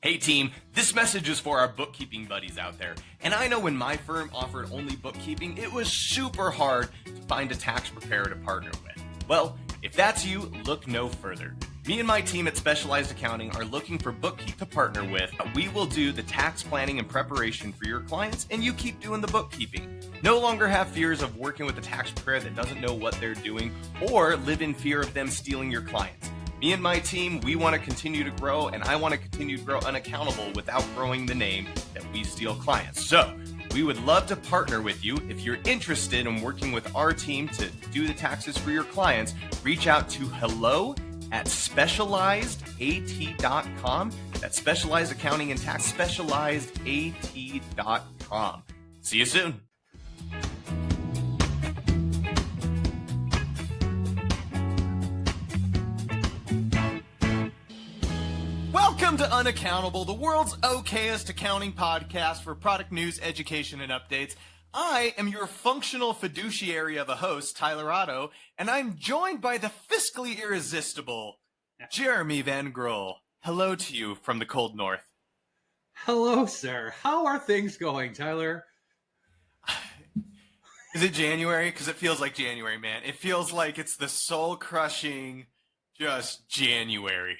Hey team, this message is for our bookkeeping buddies out there. And I know when my firm offered only bookkeeping, it was super hard to find a tax preparer to partner with. Well, if that's you, look no further. Me and my team at Specialized Accounting are looking for bookkeeping to partner with. We will do the tax planning and preparation for your clients, and you keep doing the bookkeeping. No longer have fears of working with a tax preparer that doesn't know what they're doing or live in fear of them stealing your clients. Me and my team, we want to continue to grow, and I want to continue to grow Unaccountable without growing the name that we steal clients. So we would love to partner with you. If you're interested in working with our team to do the taxes for your clients, reach out to hello@specializedat.com. That's Specialized Accounting and Tax, specializedat.com. See you soon. Welcome to Unaccountable, the world's okay-est accounting podcast for product news, education, and updates. I am your functional fiduciary of a host, Tyler Otto, and I'm joined by the fiscally irresistible Jeremy Van Groll. Hello to you from the cold north. Hello, sir. How are things going, Tyler? Is it January? Because it feels like January, man. It feels like it's the soul-crushing, just January.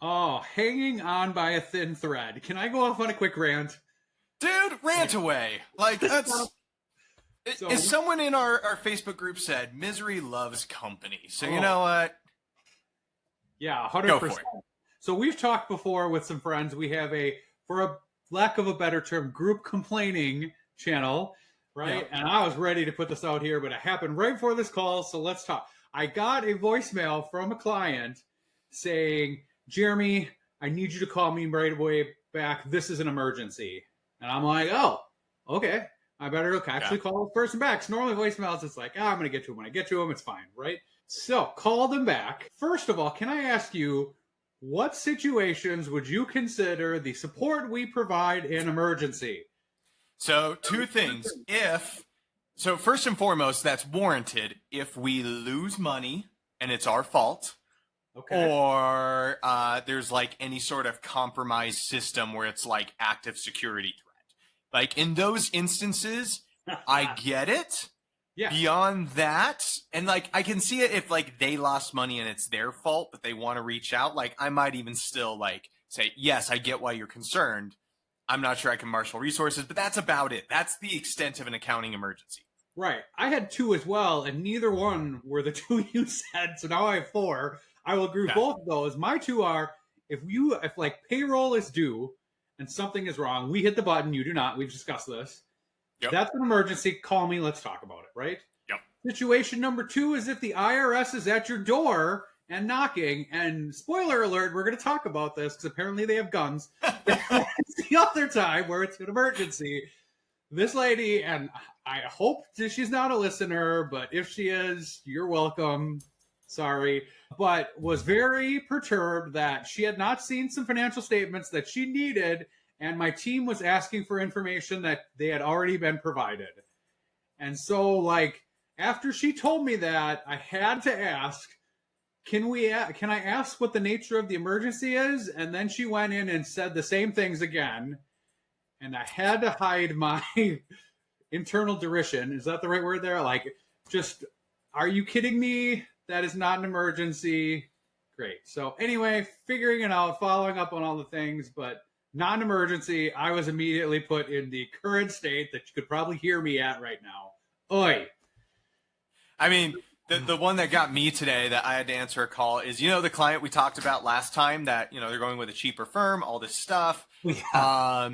Oh, hanging on by a thin thread. Can I go off on a quick rant? Dude, rant away. Like, that's... As someone in our Facebook group said, misery loves company. So you know what? Yeah, 100%. Go for it. So we've talked before with some friends. We have for a lack of a better term, group complaining channel, right? Yeah. And I was ready to put this out here, but it happened right before this call, so let's talk. I got a voicemail from a client saying, Jeremy, I need you to call me right away back. This is an emergency. And I'm like, oh, okay. I better actually call the person back. So normally voicemails, it's like, I'm going to get to him. When I get to him, it's fine, right? So call them back. First of all, can I ask you, what situations would you consider the support we provide in emergency? So two things. So first and foremost, that's warranted if we lose money and it's our fault. Okay. Or there's like any sort of compromised system where it's like active security threat. Like in those instances, I get it. Yeah. Beyond that, and like I can see it if like they lost money and it's their fault, but they want to reach out. Like I might even still like say, yes, I get why you're concerned. I'm not sure I can marshal resources, but that's about it. That's the extent of an accounting emergency. Right. I had two as well, and neither one were the two you said. So now I have four. I will agree with both of those. My two are, if like payroll is due and something is wrong, we hit the button, you do not. We've discussed this. Yep. That's an emergency. Call me. Let's talk about it, right? Yep. Situation number two is if the IRS is at your door and knocking, and spoiler alert, we're going to talk about this because apparently they have guns. It's the other time where it's an emergency. This lady, and I hope she's not a listener, but if she is, you're welcome. Sorry, but was very perturbed that she had not seen some financial statements that she needed, and my team was asking for information that they had already been provided. And so, like, after she told me that, I had to ask, can I ask what the nature of the emergency is? And then she went in and said the same things again, and I had to hide my internal derision. Is that the right word there? Like, just, are you kidding me? That is not an emergency. Great. So anyway, figuring it out, following up on all the things, but not an emergency. I was immediately put in the current state that you could probably hear me at right now. Oi. I mean, the one that got me today that I had to answer a call is, the client we talked about last time that, they're going with a cheaper firm, all this stuff. Yeah.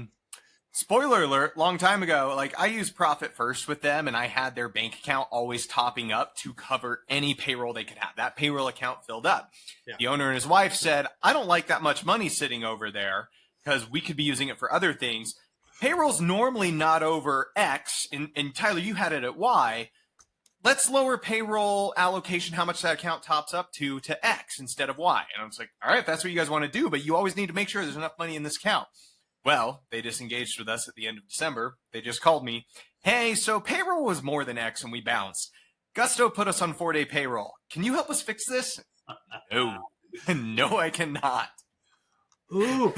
Spoiler alert, long time ago, like I used Profit First with them and I had their bank account always topping up to cover any payroll they could have. That payroll account filled up. Yeah. The owner and his wife said, I don't like that much money sitting over there because we could be using it for other things. Payroll's normally not over X, and Tyler, you had it at Y. Let's lower payroll allocation, how much that account tops up to X instead of Y. And I was like, all right, if that's what you guys want to do, but you always need to make sure there's enough money in this account. Well, they disengaged with us at the end of December. They just called me. Hey, so payroll was more than X and we bounced. Gusto put us on 4-day payroll. Can you help us fix this? No. No, I cannot. Ooh.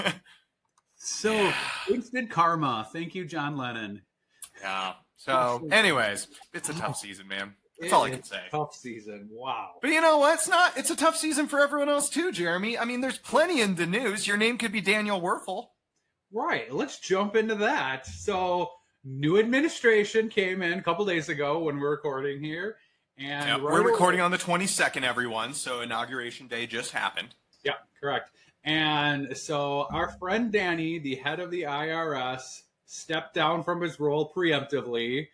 So instant karma. Thank you, John Lennon. Yeah. So, anyways, it's a tough season, man. That's all I can say. Tough season. Wow. But you know what? It's a tough season for everyone else too, Jeremy. I mean, there's plenty in the news. Your name could be Daniel Werfel. Right. Let's jump into that. So, new administration came in a couple days ago when we're recording here. And we're recording on the 22nd, everyone. So, Inauguration Day just happened. Yeah, correct. And so, our friend Danny, the head of the IRS, stepped down from his role preemptively.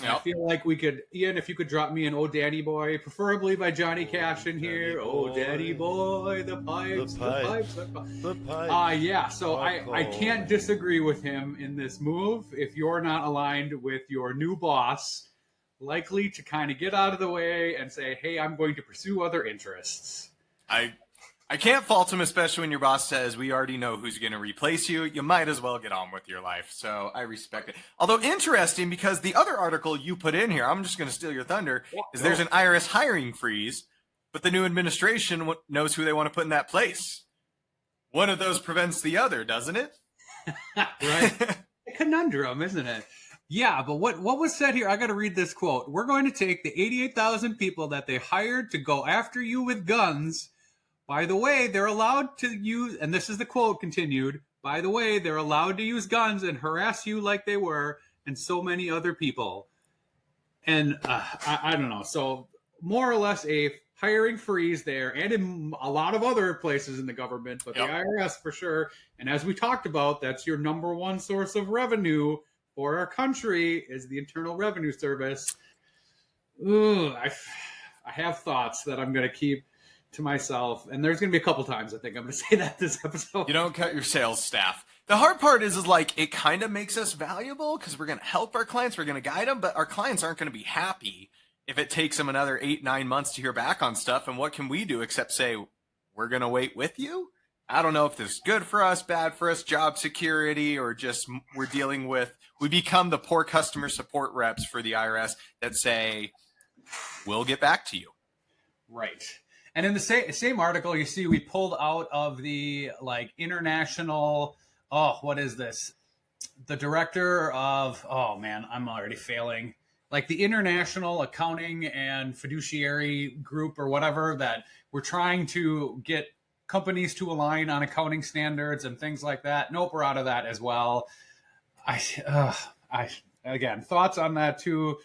I feel like we could, Ian, if you could drop me an "Oh Danny Boy," preferably by Johnny Cash in here. Oh Danny Boy, the pipes, the pipes, the pipes. Yeah, so I can't disagree with him in this move. If you're not aligned with your new boss, likely to kind of get out of the way and say, hey, I'm going to pursue other interests. I can't fault him, especially when your boss says, we already know who's going to replace you. You might as well get on with your life. So I respect it. Although interesting, because the other article you put in here, I'm just going to steal your thunder, is there's an IRS hiring freeze, but the new administration knows who they want to put in that place. One of those prevents the other, doesn't it? Right. A conundrum, isn't it? Yeah, but what was said here, I got to read this quote. We're going to take the 88,000 people that they hired to go after you with guns. By the way, they're allowed to use, and this is the quote continued, by the way, they're allowed to use guns and harass you like they were, and so many other people. And I don't know. So more or less a hiring freeze there, and in a lot of other places in the government, but the IRS for sure. And as we talked about, that's your number one source of revenue for our country is the Internal Revenue Service. Ooh, I have thoughts that I'm going to keep to myself, and there's going to be a couple times I think I'm going to say that this episode. You don't cut your sales staff. The hard part is like it kind of makes us valuable because we're going to help our clients, we're going to guide them, but our clients aren't going to be happy if it takes them another 8-9 months to hear back on stuff. And what can we do except say we're going to wait with you? I don't know if this is good for us, bad for us, job security, or just we become the poor customer support reps for the IRS that say we'll get back to you. Right. And in the same article, you see we pulled out of the international, what is this? The director of, I'm already failing. Like the International Accounting and Fiduciary Group or whatever, that we're trying to get companies to align on accounting standards and things like that. Nope, we're out of that as well. Again, thoughts on that too.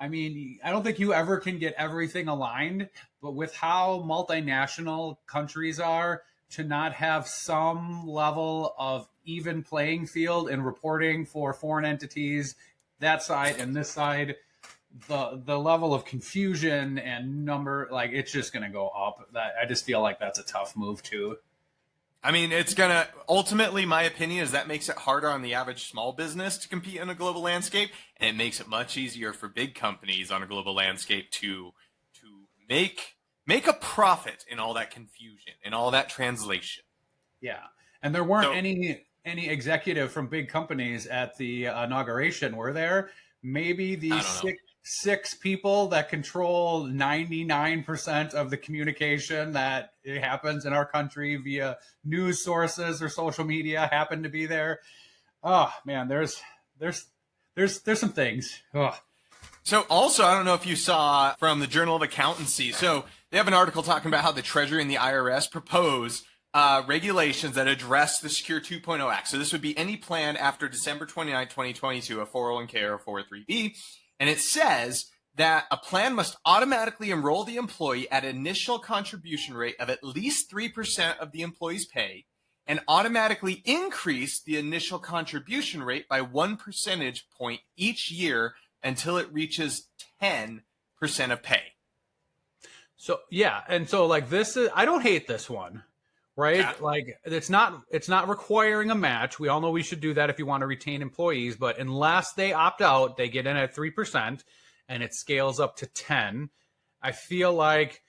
I mean, I don't think you ever can get everything aligned, but with how multinational countries are, to not have some level of even playing field in reporting for foreign entities, that side and this side, the level of confusion and it's just going to go up. I just feel like that's a tough move too. I mean, ultimately, my opinion is that makes it harder on the average small business to compete in a global landscape, and it makes it much easier for big companies on a global landscape to make a profit in all that confusion and all that translation. Yeah, and there weren't any executive from big companies at the inauguration, were there? Maybe these six people that control 99% of the communication that happens in our country via news sources or social media happen to be there. Oh man, there's some things. Oh. So also, I don't know if you saw from the Journal of Accountancy. So they have an article talking about how the Treasury and the IRS propose regulations that address the Secure 2.0 Act. So this would be any plan after December 29, 2022, a 401k or a 403b. And it says that a plan must automatically enroll the employee at an initial contribution rate of at least 3% of the employee's pay and automatically increase the initial contribution rate by 1 percentage point each year until it reaches 10% of pay. So, yeah. And so this is, I don't hate this one, right? Yeah. It's not requiring a match. We all know we should do that if you want to retain employees, but unless they opt out, they get in at 3% and it scales up to 10. I feel like,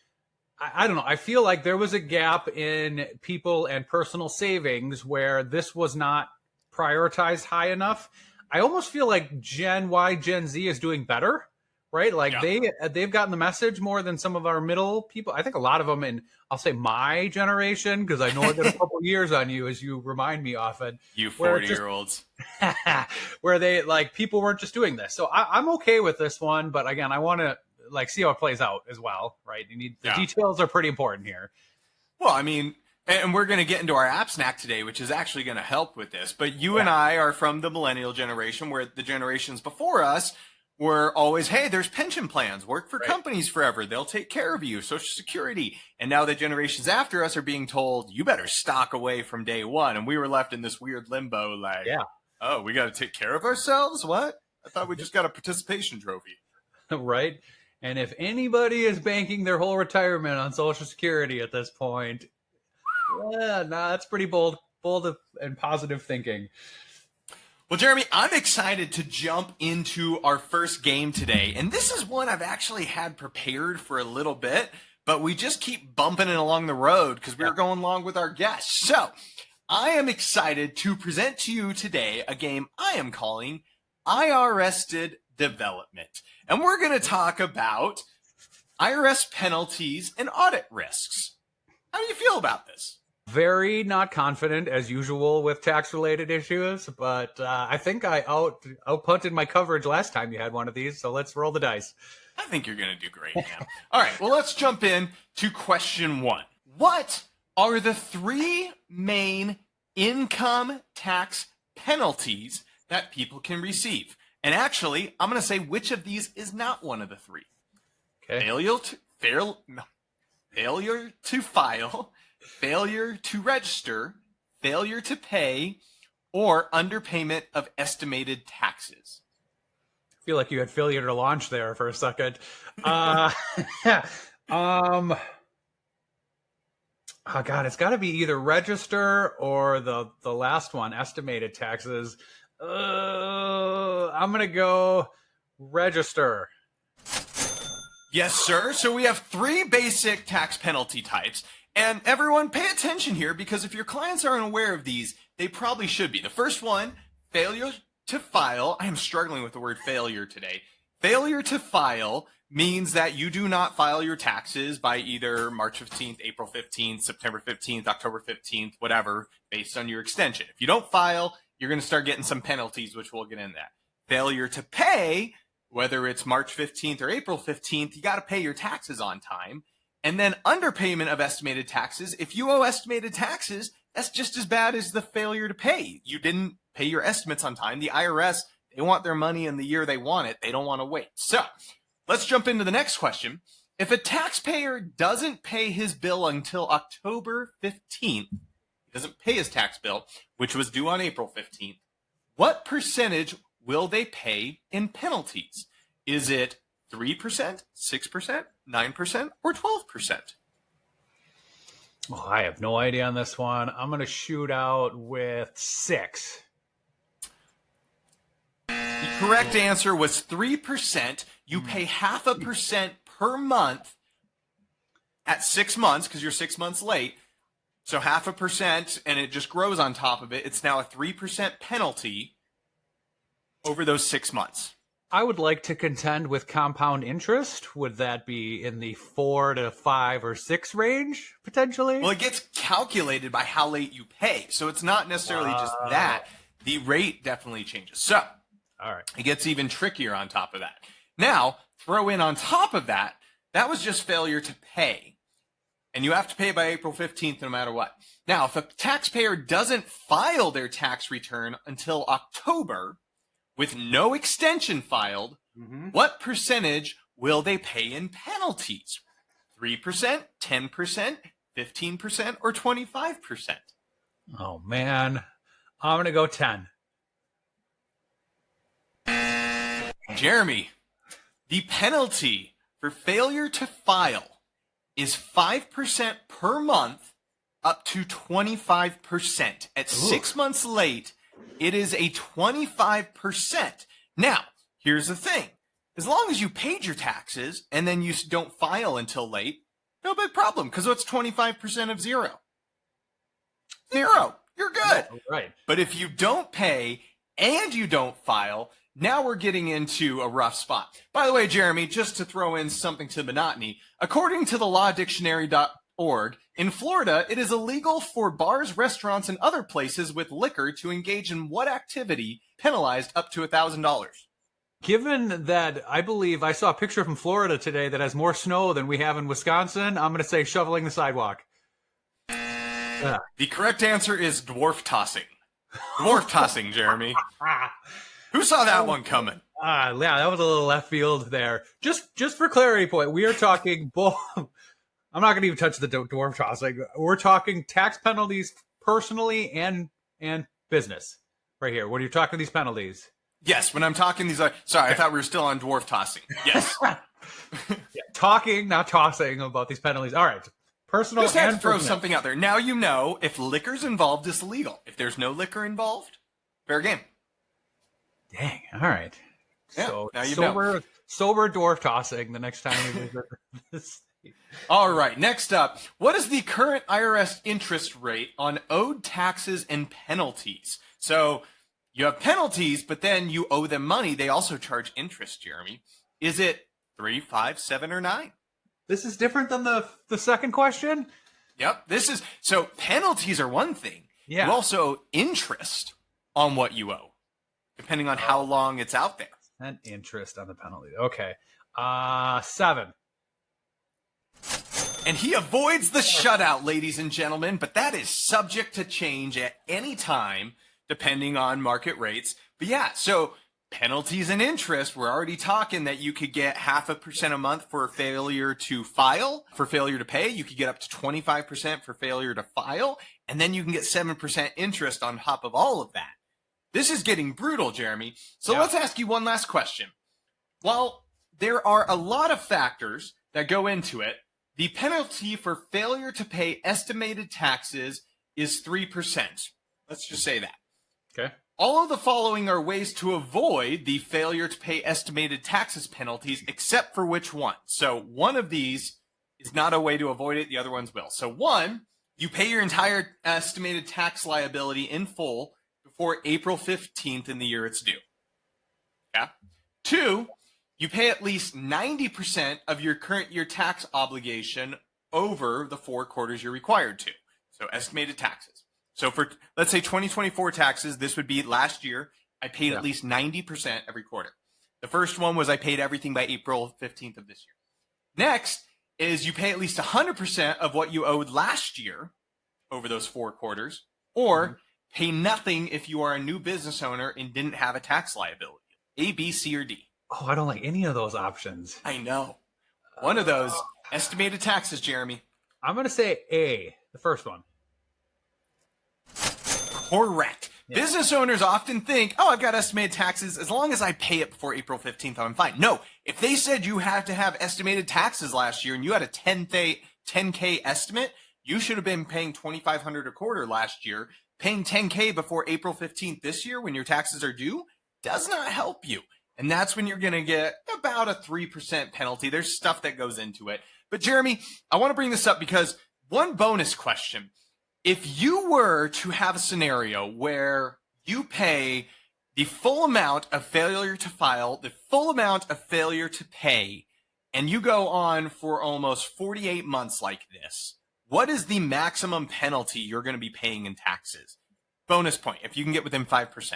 I don't know. I feel like there was a gap in people and personal savings where this was not prioritized high enough. I almost feel like Gen Y, Gen Z is doing better, right? Like they've gotten the message more than some of our middle people. I think a lot of them in, I'll say my generation, because I know I got a couple years on you, as you remind me often. You 40-year-olds. Where they like people weren't just doing this. So I'm okay with this one, but again, I want to like see how it plays out as well, right? You need the details are pretty important here. Well, I mean, and we're going to get into our app snack today, which is actually going to help with this. But you and I are from the millennial generation, where the generations before us were always, hey, there's pension plans, work for companies forever. They'll take care of you, Social Security. And now the generations after us are being told, you better stock away from day one. And we were left in this weird limbo, like, oh, we got to take care of ourselves? What? I thought we just got a participation trophy. Right. And if anybody is banking their whole retirement on Social Security at this point, that's pretty bold and positive thinking. Well, Jeremy, I'm excited to jump into our first game today. And this is one I've actually had prepared for a little bit, but we just keep bumping it along the road because we're going along with our guests. So I am excited to present to you today a game I am calling IRSted Development. And we're going to talk about IRS penalties and audit risks. How do you feel about this? Very not confident, as usual, with tax-related issues, but I think I outpunted my coverage last time you had one of these, so let's roll the dice. I think you're going to do great now. All right, well, let's jump in to question one. What are the three main income tax penalties that people can receive? And actually, I'm going to say which of these is not one of the three. Okay. Failure to file, failure to register, failure to pay, or underpayment of estimated taxes. I feel like you had failure to launch there for a second. Oh God, it's got to be either register or the last one, estimated taxes. I'm going to go register. Yes, sir. So we have three basic tax penalty types. And everyone pay attention here, because if your clients aren't aware of these, they probably should be. The first one, failure to file. I am struggling with the word failure today. Failure to file means that you do not file your taxes by either March 15th, April 15th, September 15th, October 15th, whatever, based on your extension. If you don't file, you're going to start getting some penalties, which we'll get in that. Failure to pay, whether it's March 15th or April 15th, you got to pay your taxes on time. And then underpayment of estimated taxes. If you owe estimated taxes, that's just as bad as the failure to pay. You didn't pay your estimates on time. The IRS, they want their money in the year they want it. They don't want to wait. So let's jump into the next question. If a taxpayer doesn't pay his bill until October 15th, doesn't pay his tax bill, which was due on April 15th, what percentage will they pay in penalties? Is it 3%, 6%, 9%, or 12%? Oh, I have no idea on this one. I'm going to shoot out with 6. The correct answer was 3%. You pay 0.5% per month at 6 months because you're 6 months late. So 0.5%, and it just grows on top of it. It's now a 3% penalty over those 6 months. I would like to contend with compound interest. Would that be in the 4 to 5 or 6 range, potentially? Well, it gets calculated by how late you pay. So it's not necessarily just that. The rate definitely changes. So all right, it gets even trickier on top of that. Now, throw in on top of that, that was just failure to pay. And you have to pay by April 15th no matter what. Now, if a taxpayer doesn't file their tax return until October with no extension filed, what percentage will they pay in penalties? 3%, 10%, 15%, or 25%? Oh, man. I'm going to go 10. Jeremy, the penalty for failure to file is 5% per month up to 25%. At 6 months late, it is a 25%. Now, here's the thing. As long as you paid your taxes and then you don't file until late, no big problem, because it's 25% of zero. Zero. You're good. Right. But if you don't pay and you don't file, now we're getting into a rough spot. By the way, Jeremy, just to throw in something to the monotony, according to the lawdictionary.org, in Florida, it is illegal for bars, restaurants, and other places with liquor to engage in what activity penalized up to $1,000? Given that I believe I saw a picture from Florida today that has more snow than we have in Wisconsin, I'm going to say shoveling the sidewalk. The correct answer is dwarf tossing. Dwarf tossing, Jeremy. Who saw that one coming? Yeah, that was a little left field there. Just for clarity point, we are talking both. I'm not going to even touch the dwarf tossing. We're talking tax penalties personally and business right here. When you're talking these penalties. Yes, when I'm talking these. Sorry, I thought we were still on dwarf tossing. Yes. Talking, not tossing about these penalties. All right. Personal Just have and to throw business. something out there. Now you know if liquor's involved, it's legal. If there's no liquor involved, fair game. Dang. All right. Yeah, So now you know. sober dwarf tossing the next time we visit this. All right, next up. What is the current IRS interest rate on owed taxes and penalties? So you have penalties, but then you owe them money. They also charge interest, Jeremy. Is it 3, 5, 7, or 9? This is different than the second question? Yep. So penalties are one thing. Yeah. You also owe interest on what you owe, depending on how long it's out there. And interest on the penalty. Okay. 7. And he avoids the shutout, ladies and gentlemen, but that is subject to change at any time, depending on market rates. But yeah, so penalties and interest, we're already talking that you could get 0.5% a month for failure to file. For failure to pay, you could get up to 25% for failure to file, and then you can get 7% interest on top of all of that. This is getting brutal, Jeremy. So Let's ask you one last question. While there are a lot of factors that go into it, the penalty for failure to pay estimated taxes is 3%. Let's just say that. Okay. All of the following are ways to avoid the failure to pay estimated taxes penalties, except for which one? So one of these is not a way to avoid it. The other ones will. So 1, you pay your entire estimated tax liability in full before April 15th in the year it's due. Yeah. 2, you pay at least 90% of your current year tax obligation over the 4 quarters you're required to. So estimated taxes. So for, let's say 2024 taxes, this would be last year, I paid at least 90% every quarter. The first one was I paid everything by April 15th of this year. Next is you pay at least 100% of what you owed last year over those 4 quarters, or pay nothing if you are a new business owner and didn't have a tax liability. A, B, C, or D. Oh, I don't like any of those options. I know. One of those, estimated taxes, Jeremy. I'm going to say A, the first one. Correct. Yeah. Business owners often think, oh, I've got estimated taxes. As long as I pay it before April 15th, I'm fine. No, if they said you had to have estimated taxes last year and you had a 10K estimate, you should have been paying $2,500 a quarter last year. Paying 10K before April 15th this year when your taxes are due does not help you. And that's when you're going to get about a 3% penalty. There's stuff that goes into it. But Jeremy, I want to bring this up because one bonus question. If you were to have a scenario where you pay the full amount of failure to file, the full amount of failure to pay, and you go on for almost 48 months like this, what is the maximum penalty you're going to be paying in taxes? Bonus point, if you can get within 5%.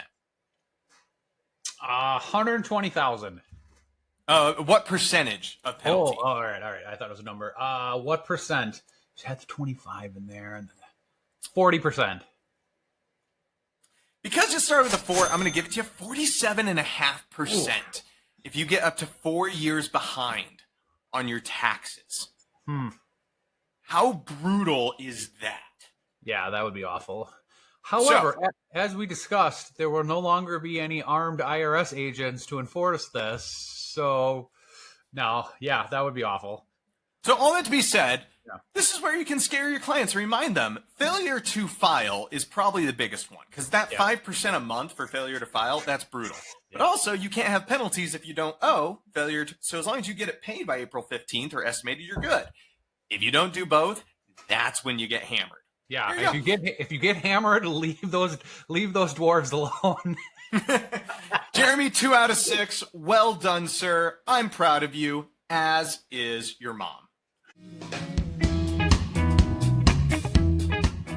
120,000. What percentage of penalty? Oh, all right. I thought it was a number. What percent? Just had the 25 in there, and 40%. Because you started with a 4, I'm going to give it to you 47.5%. If you get up to 4 years behind on your taxes. How brutal is that? Yeah, that would be awful. However, as we discussed, there will no longer be any armed IRS agents to enforce this. So, no, yeah, that would be awful. So all that to be said, this is where you can scare your clients. Remind them, failure to file is probably the biggest one. Because that 5% a month for failure to file, that's brutal. But also, you can't have penalties if you don't owe failure to. So as long as you get it paid by April 15th or estimated, you're good. If you don't do both, that's when you get hammered. Yeah, if you get hammered, leave those dwarves alone. Jeremy, 2 out of 6. Well done, sir. I'm proud of you, as is your mom.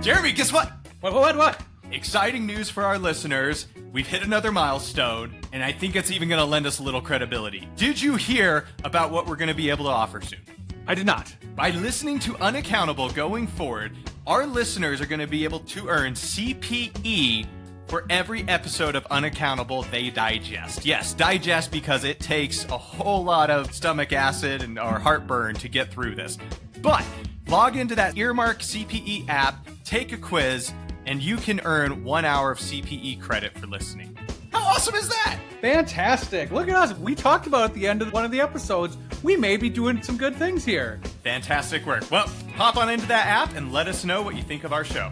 Jeremy, guess what? What? Exciting news for our listeners. We've hit another milestone, and I think it's even going to lend us a little credibility. Did you hear about what we're going to be able to offer soon? I did not. By listening to Unaccountable going forward, our listeners are going to be able to earn CPE for every episode of Unaccountable they digest. Yes, digest, because it takes a whole lot of stomach acid or heartburn to get through this. But log into that Earmark CPE app, take a quiz, and you can earn 1 hour of CPE credit for listening. How awesome is that? Fantastic. Look at us. We talked about at the end of one of the episodes, we may be doing some good things here. Fantastic work. Well, hop on into that app and let us know what you think of our show.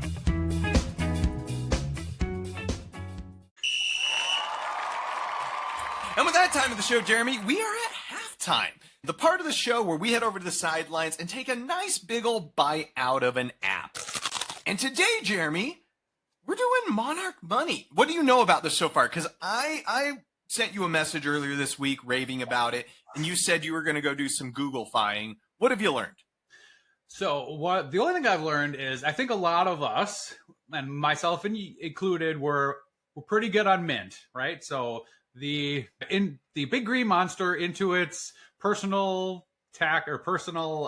And with that time of the show, Jeremy, we are at halftime. The part of the show where we head over to the sidelines and take a nice big old bite out of an app. And today, Jeremy, we're doing Monarch Money. What do you know about this so far? Because I sent you a message earlier this week raving about it, and you said you were going to go do some Google-fying. What have you learned? So the only thing I've learned is I think a lot of us, and myself included, were pretty good on Mint, right? So the big green monster into its personal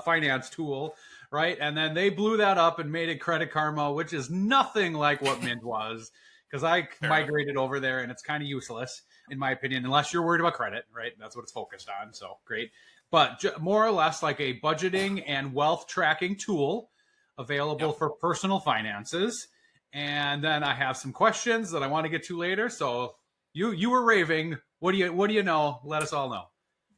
finance tool, right? And then they blew that up and made it Credit Karma, which is nothing like what Mint was, because I migrated over there and it's kind of useless, in my opinion, unless you're worried about credit, right? That's what it's focused on. So great. But more or less like a budgeting and wealth tracking tool available for personal finances. And then I have some questions that I want to get to later. So you were raving. What do you know? Let us all know.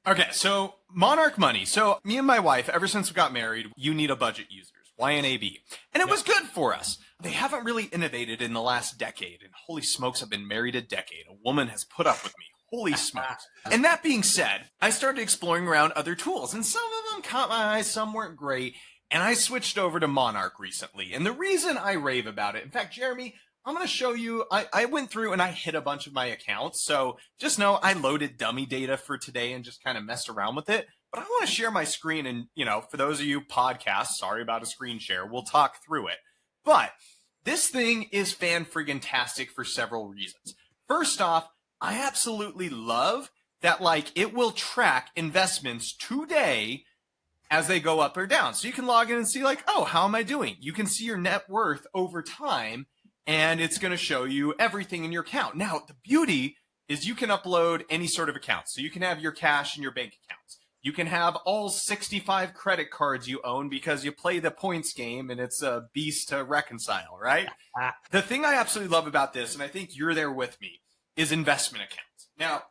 Okay, so Monarch Money. So me and my wife, ever since we got married, you need a budget users, YNAB. And it was good for us. They haven't really innovated in the last decade. And holy smokes, I've been married a decade. A woman has put up with me. Holy smokes. And that being said, I started exploring around other tools. And some of them caught my eye, some weren't great. And I switched over to Monarch recently. And the reason I rave about it, in fact, Jeremy, I'm going to show you, I went through and I hit a bunch of my accounts. So just know I loaded dummy data for today and just kind of messed around with it. But I want to share my screen. And, for those of you podcasts, sorry about a screen share, we'll talk through it. But this thing is fan-friggin-tastic for several reasons. First off, I absolutely love that, it will track investments today as they go up or down. So you can log in and see, oh, how am I doing? You can see your net worth over time. And it's going to show you everything in your account. Now, the beauty is you can upload any sort of account. So you can have your cash in your bank accounts. You can have all 65 credit cards you own because you play the points game and it's a beast to reconcile, right? The thing I absolutely love about this, and I think you're there with me, is investment accounts. Now,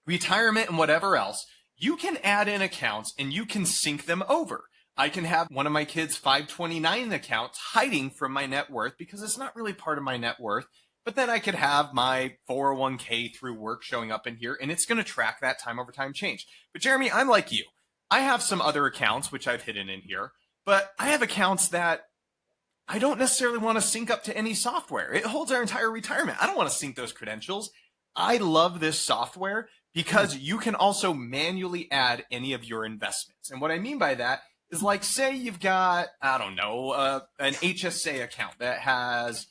retirement and whatever else, you can add in accounts and you can sync them over. I can have one of my kids' 529 accounts hiding from my net worth because it's not really part of my net worth. But then I could have my 401k through work showing up in here, and it's going to track that time over time change. But Jeremy, I'm like you. I have some other accounts, which I've hidden in here, but I have accounts that I don't necessarily want to sync up to any software. It holds our entire retirement. I don't want to sync those credentials. I love this software because you can also manually add any of your investments. And what I mean by that is say you've got, I don't know, an HSA account that has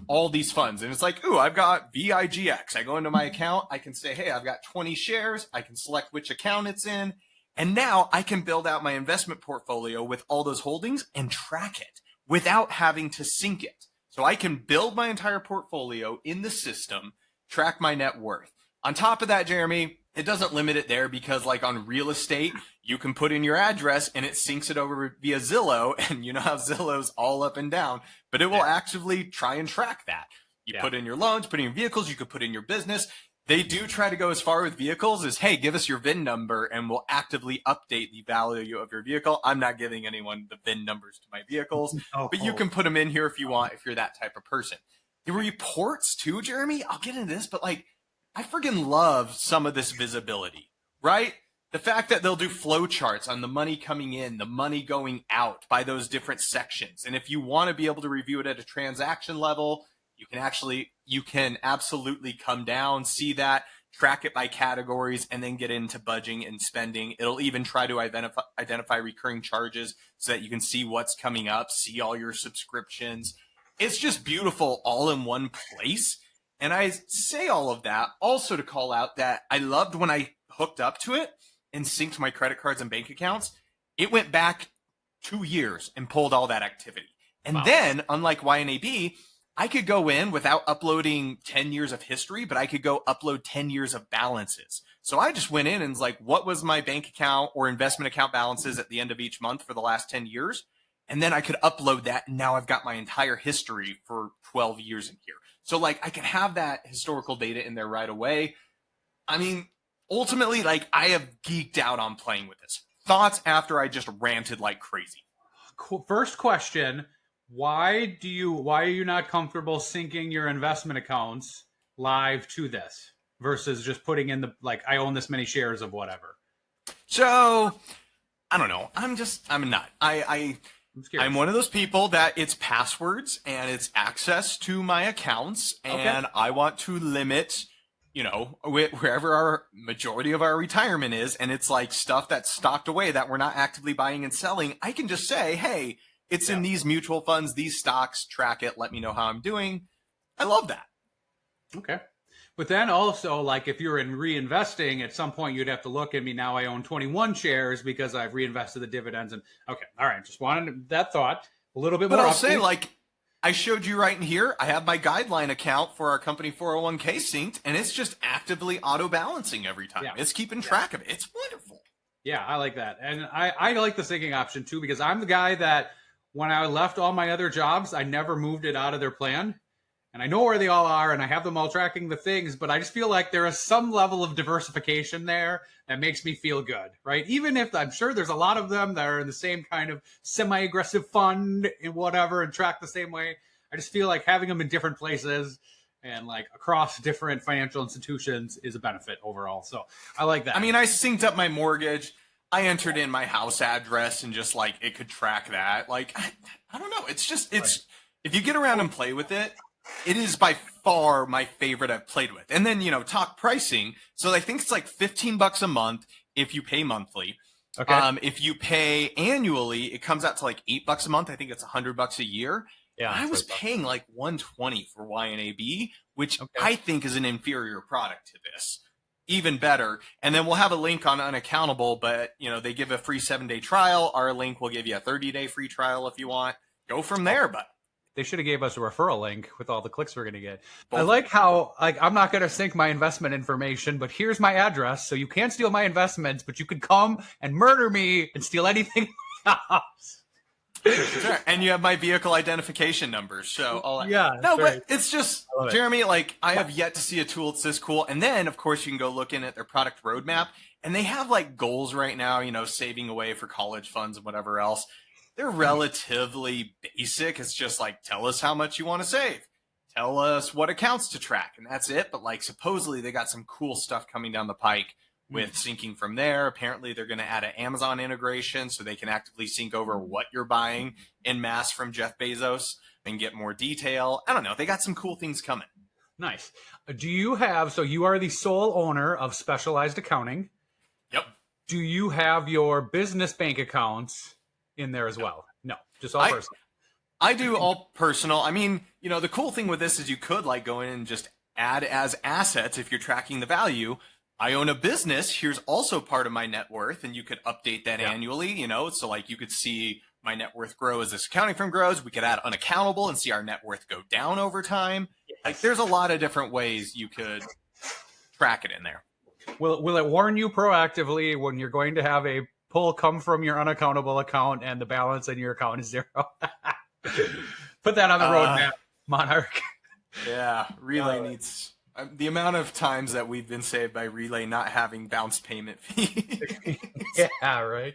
all these funds. And it's ooh, I've got VIGX. I go into my account. I can say, hey, I've got 20 shares. I can select which account it's in. And now I can build out my investment portfolio with all those holdings and track it without having to sync it. So I can build my entire portfolio in the system, track my net worth. On top of that, Jeremy, it doesn't limit it there because on real estate, you can put in your address and it syncs it over via Zillow. And you know how Zillow's all up and down, but it will actively try and track that. You put in your loans, put in your vehicles, you could put in your business. They do try to go as far with vehicles as, hey, give us your VIN number and we'll actively update the value of your vehicle. I'm not giving anyone the VIN numbers to my vehicles, but you can put them in here if you want, if you're that type of person. The reports too, Jeremy, I'll get into this, but I friggin' love some of this visibility, right? The fact that they'll do flow charts on the money coming in, the money going out by those different sections. And if you want to be able to review it at a transaction level, you can absolutely come down, see that, track it by categories, and then get into budgeting and spending. It'll even try to identify recurring charges so that you can see what's coming up, see all your subscriptions. It's just beautiful all in one place. And I say all of that also to call out that I loved when I hooked up to it and synced my credit cards and bank accounts. It went back 2 years and pulled all that activity. And then, unlike YNAB, I could go in without uploading 10 years of history, but I could go upload 10 years of balances. So I just went in and was like, what was my bank account or investment account balances at the end of each month for the last 10 years? And then I could upload that. And now I've got my entire history for 12 years in here. So like I could have that historical data in there right away. I mean, ultimately, like I have geeked out on playing with this. Thoughts after I just ranted like crazy. First question. Why are you not comfortable syncing your investment accounts live to this versus just putting in I own this many shares of whatever? So I don't know. I'm a nut. I'm one of those people that it's passwords and it's access to my accounts, and I want to limit, wherever our majority of our retirement is, and it's like stuff that's stocked away that we're not actively buying and selling. I can just say, hey, it's in these mutual funds, these stocks, track it, let me know how I'm doing. I love that. Okay. But then also, like if you're in reinvesting, at some point you'd have to look at me. Now I own 21 shares because I've reinvested the dividends. And okay, all right, just wanted that thought a little bit more. But I'll say, like I showed you right in here, I have my guideline account for our company 401k synced, and it's just actively auto balancing every time. It's keeping track of it. It's wonderful. Yeah, I like that. And I like the syncing option too, because I'm the guy that when I left all my other jobs, I never moved it out of their plan. And I know where they all are, and I have them all tracking the things, but I just feel like there is some level of diversification there that makes me feel good, right? Even if I'm sure there's a lot of them that are in the same kind of semi-aggressive fund and whatever and track the same way. I just feel like having them in different places and like across different financial institutions is a benefit overall. So I like that. I mean, I synced up my mortgage. I entered in my house address and just like it could track that. Like, I don't know. It's just, if you get around and play with it, it is by far my favorite I've played with. And then, talk pricing. So I think it's like $15 a month if you pay monthly. Okay. If you pay annually, it comes out to like $8 a month. I think it's $100 a year. Yeah. I was paying like $120 for YNAB, which I think is an inferior product to this. Even better. And then we'll have a link on Unaccountable, but they give a free 7-day trial. Our link will give you a 30-day free trial if you want. Go from there, but they should have gave us a referral link with all the clicks we're going to get. I like how I'm not going to sync my investment information, but here's my address. So you can't steal my investments, but you could come and murder me and steal anything else. Sure. And you have my vehicle identification numbers. So but it's just, Jeremy, like I have yet to see a tool that's this cool. And then of course you can go look in at their product roadmap, and they have like goals right now, saving away for college funds and whatever else. They're relatively basic. It's just like, tell us how much you want to save. Tell us what accounts to track. And that's it. But like supposedly they got some cool stuff coming down the pike with syncing from there. Apparently they're going to add an Amazon integration so they can actively sync over what you're buying en masse from Jeff Bezos and get more detail. I don't know. They got some cool things coming. Nice. Do you have, so you are the sole owner of Specialized Accounting. Yep. Do you have your business bank accounts in there as well? No, just all personal. I do all personal. I mean, the cool thing with this is you could like go in and just add as assets if you're tracking the value. I own a business. Here's also part of my net worth, and you could update that annually, so like you could see my net worth grow as this accounting firm grows. We could add Unaccountable and see our net worth go down over time. Like there's a lot of different ways you could track it in there. Will it warn you proactively when you're going to have a pull come from your Unaccountable account and the balance in your account is zero? Put that on the roadmap, Monarch. Yeah, Relay needs the amount of times that we've been saved by Relay not having bounce payment fee. Yeah, right.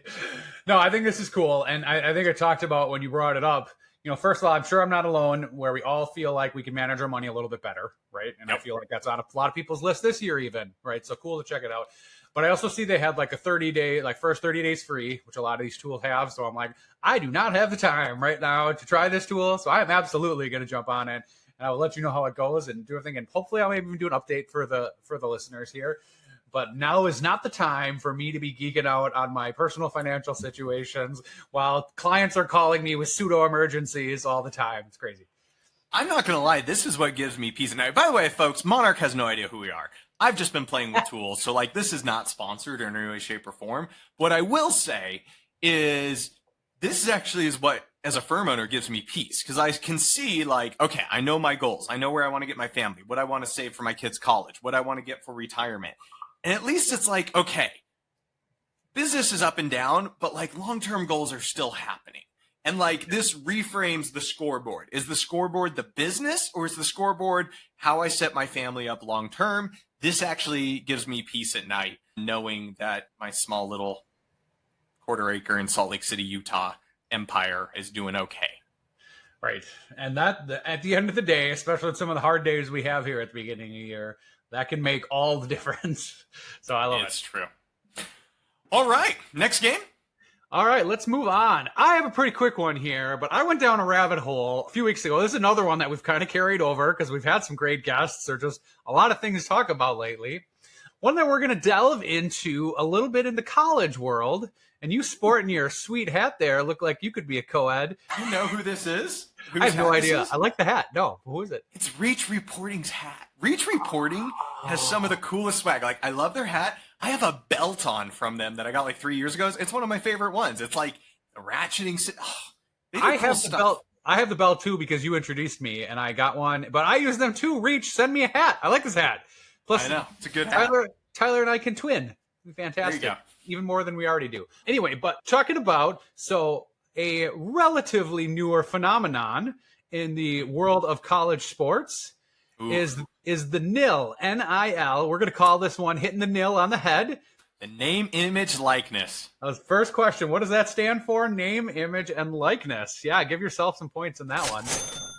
No, I think this is cool. And I think I talked about when you brought it up, first of all, I'm sure I'm not alone where we all feel like we can manage our money a little bit better, right? And I feel like that's on a lot of people's list this year even, right? So cool to check it out. But I also see they had like a 30-day, like first 30 days free, which a lot of these tools have. So I'm like, I do not have the time right now to try this tool. So I'm absolutely going to jump on it and I will let you know how it goes and do everything. And hopefully I'll maybe do an update for the listeners here. But now is not the time for me to be geeking out on my personal financial situations while clients are calling me with pseudo emergencies all the time. It's crazy. I'm not going to lie. This is what gives me peace of mind. By the way, folks, Monarch has no idea who we are. I've just been playing with tools. So like, this is not sponsored in any way, shape, or form. What I will say is this actually is what, as a firm owner, gives me peace, because I can see like, okay, I know my goals. I know where I want to get my family, what I want to save for my kids' college, what I want to get for retirement. And at least it's like, okay, business is up and down, but like long-term goals are still happening. And like this reframes the scoreboard. Is the scoreboard the business, or is the scoreboard how I set my family up long-term? This actually gives me peace at night, knowing that my small little quarter-acre in Salt Lake City, Utah empire is doing okay. Right. And that, at the end of the day, especially with some of the hard days we have here at the beginning of the year, that can make all the difference. So I love it. It's true. All right. Next game. All right, let's move on. I have a pretty quick one here, but I went down a rabbit hole a few weeks ago. This is another one that we've kind of carried over because we've had some great guests or just a lot of things to talk about lately. One that we're going to delve into a little bit in the college world. And you sporting your sweet hat there look like you could be a co-ed. You know who this is? I have no idea. I like the hat. No, who is it? It's Reach Reporting's hat. Reach Reporting has some of the coolest swag. Like, I love their hat. I have a belt on from them that I got like 3 years ago. It's one of my favorite ones. It's like the ratcheting. They do I cool have stuff. the belt. I have the belt too because you introduced me and I got one. But I use them too. Reach, send me a hat. I like this hat. Plus, I know. It's a good hat. Tyler and I can twin. Fantastic. There you go. Even more than we already do. Anyway, but talking about, so a relatively newer phenomenon in the world of college sports is the NIL, N-I-L. We're going to call this one hitting the NIL on the head. The name, image, likeness. First question, what does that stand for? Name, image, and likeness. Yeah, give yourself some points in that one.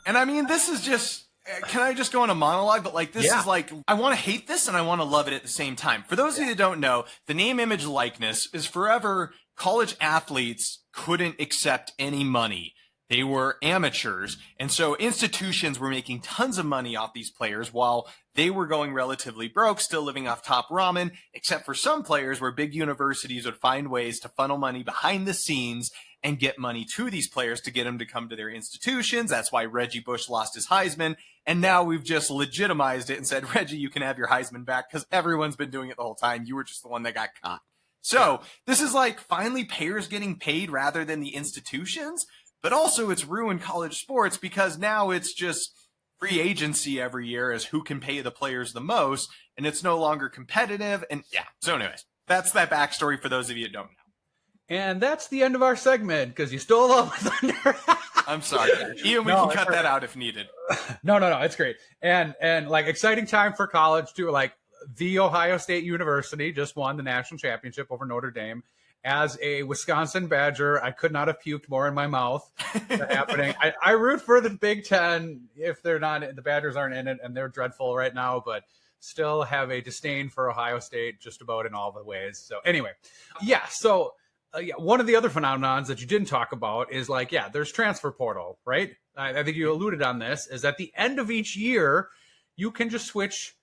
And I mean, this is just, can I just go on a monologue? But like, this is like, I want to hate this and I want to love it at the same time. For those of you that don't know, the name, image, likeness is forever college athletes couldn't accept any money. They were amateurs. And so institutions were making tons of money off these players while they were going relatively broke, still living off top ramen, except for some players where big universities would find ways to funnel money behind the scenes and get money to these players to get them to come to their institutions. That's why Reggie Bush lost his Heisman. And now we've just legitimized it and said, Reggie, you can have your Heisman back because everyone's been doing it the whole time. You were just the one that got caught. So this is like finally payers getting paid rather than the institutions. But also it's ruined college sports because now it's just free agency every year as who can pay the players the most. And it's no longer competitive. And yeah, so anyways, that's that backstory for those of you that don't know. And that's the end of our segment because you stole all my thunder. I'm sorry. Ian, we can cut that out if needed. No, it's great. And like exciting time for college too. Like the Ohio State University just won the national championship over Notre Dame. As a Wisconsin Badger, I could not have puked more in my mouth. Happening. I root for the Big Ten if they're not, the Badgers aren't in it, and they're dreadful right now, but still have a disdain for Ohio State just about in all the ways. So anyway, yeah. So one of the other phenomenons that you didn't talk about is like, there's transfer portal, right? I think you alluded on this, is at the end of each year, you can just switch